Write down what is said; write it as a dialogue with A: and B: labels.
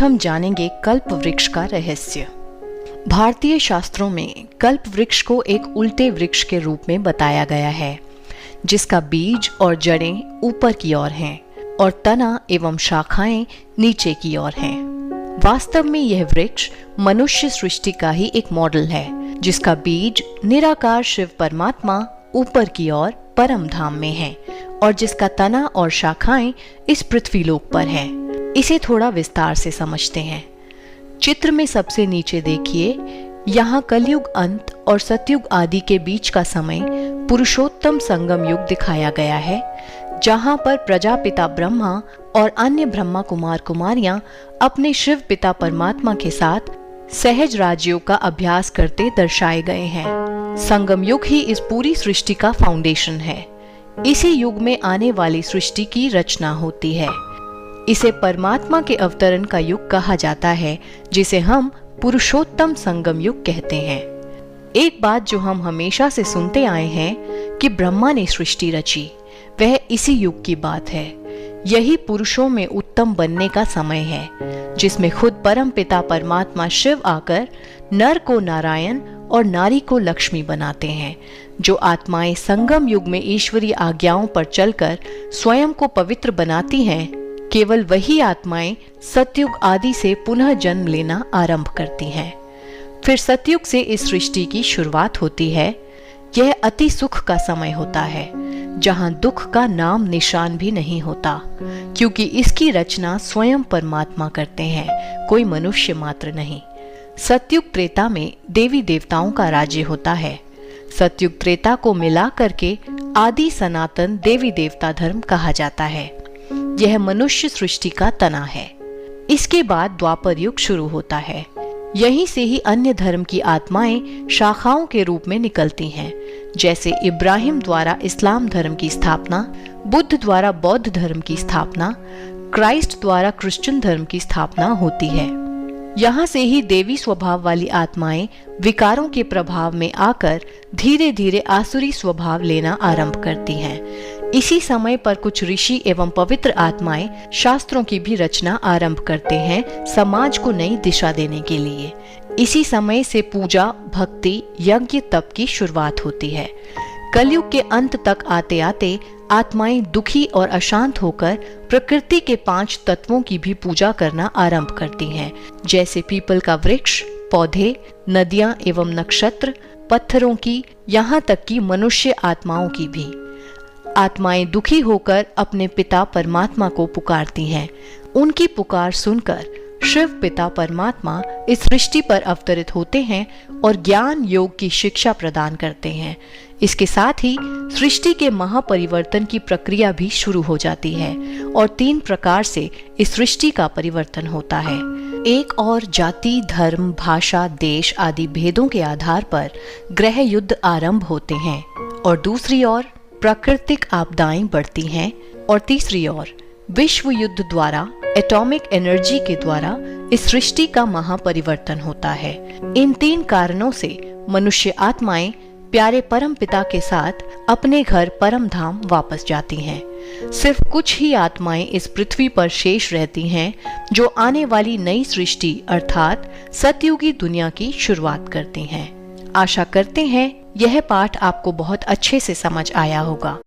A: हम जानेंगे कल्प वृक्ष का रहस्य। भारतीय शास्त्रों में कल्प वृक्ष को एक उल्टे वृक्ष के रूप में बताया गया है, जिसका बीज और जड़ें ऊपर की ओर हैं और तना एवं शाखाएं नीचे की ओर हैं। वास्तव में यह वृक्ष मनुष्य सृष्टि का ही एक मॉडल है, जिसका बीज निराकार शिव परमात्मा ऊपर की ओर परम धाम में है और जिसका तना और शाखाएं इस पृथ्वीलोक पर है। इसे थोड़ा विस्तार से समझते हैं। चित्र में सबसे नीचे देखिए, यहाँ कलयुग अंत और सतयुग आदि के बीच का समय पुरुषोत्तम संगम युग दिखाया गया है, जहाँ पर प्रजापिता ब्रह्मा और अन्य ब्रह्मा कुमार कुमारियां अपने शिव पिता परमात्मा के साथ सहज राजयोग का अभ्यास करते दर्शाए गए हैं। संगम युग ही इस पूरी सृष्टि का फाउंडेशन है। इसी युग में आने वाली सृष्टि की रचना होती है। इसे परमात्मा के अवतरण का युग कहा जाता है, जिसे हम पुरुषोत्तम संगम युग कहते हैं। एक बात जो हम हमेशा से सुनते आए हैं कि ब्रह्मा ने सृष्टि रची, वह इसी युग की बात है। यही पुरुषों में उत्तम बनने का समय है, जिसमें खुद परम पिता परमात्मा शिव आकर नर को नारायण और नारी को लक्ष्मी बनाते हैं। जो आत्माएं संगम युग में ईश्वरीय आज्ञाओं पर चलकर स्वयं को पवित्र बनाती हैं, केवल वही आत्माएं सतयुग आदि से पुनः जन्म लेना आरंभ करती हैं। फिर सतयुग से इस सृष्टि की शुरुआत होती है। यह अति सुख का समय होता है, जहां दुख का नाम निशान भी नहीं होता, क्योंकि इसकी रचना स्वयं परमात्मा करते हैं, कोई मनुष्य मात्र नहीं। सतयुग त्रेता में देवी देवताओं का राज्य होता है। सतयुग त्रेता को मिला करके आदि सनातन देवी देवता धर्म कहा जाता है। यह मनुष्य सृष्टि का तना है। इसके बाद द्वापर युग शुरू होता है। यहीं से ही अन्य धर्म की आत्माएं शाखाओं के रूप में निकलती हैं, जैसे इब्राहिम द्वारा इस्लाम धर्म की स्थापना, बुद्ध द्वारा बौद्ध धर्म की स्थापना, क्राइस्ट द्वारा क्रिश्चियन धर्म की स्थापना होती है। यहाँ से ही देवी स्वभाव वाली आत्माएं विकारों के प्रभाव में आकर धीरे धीरे आसुरी स्वभाव लेना आरंभ करती हैं। इसी समय पर कुछ ऋषि एवं पवित्र आत्माएं शास्त्रों की भी रचना आरंभ करते हैं, समाज को नई दिशा देने के लिए। इसी समय से पूजा, भक्ति, यज्ञ, तप की शुरुआत होती है। कलयुग के अंत तक आते आते आत्माएं दुखी और अशांत होकर प्रकृति के 5 तत्वों की भी पूजा करना आरंभ करती हैं, जैसे पीपल का वृक्ष, पौधे, नदियां एवं नक्षत्र, पत्थरों की, यहाँ तक कि मनुष्य आत्माओं की भी। आत्माएं दुखी होकर अपने पिता परमात्मा को पुकारती हैं। उनकी पुकार सुनकर शिव पिता परमात्मा इस सृष्टि पर अवतरित होते हैं और ज्ञान योग की शिक्षा प्रदान करते हैं। इसके साथ ही सृष्टि के महापरिवर्तन की प्रक्रिया भी शुरू हो जाती है और 3 प्रकार से इस सृष्टि का परिवर्तन होता है। एक और जाति, धर्म, भाषा, देश आदि भेदों के आधार पर ग्रह युद्ध आरंभ होते हैं और दूसरी ओर प्राकृतिक आपदाएं बढ़ती हैं और तीसरी ओर विश्व युद्ध द्वारा एटॉमिक एनर्जी के द्वारा इस सृष्टि का महापरिवर्तन होता है। इन 3 कारणों से मनुष्य आत्माएं प्यारे परम पिता के साथ अपने घर परम धाम वापस जाती हैं। सिर्फ कुछ ही आत्माएं इस पृथ्वी पर शेष रहती हैं, जो आने वाली नई सृष्टि अर्थात सतयुगी दुनिया की शुरुआत करती हैं। आशा करते हैं यह पाठ आपको बहुत अच्छे से समझ आया होगा।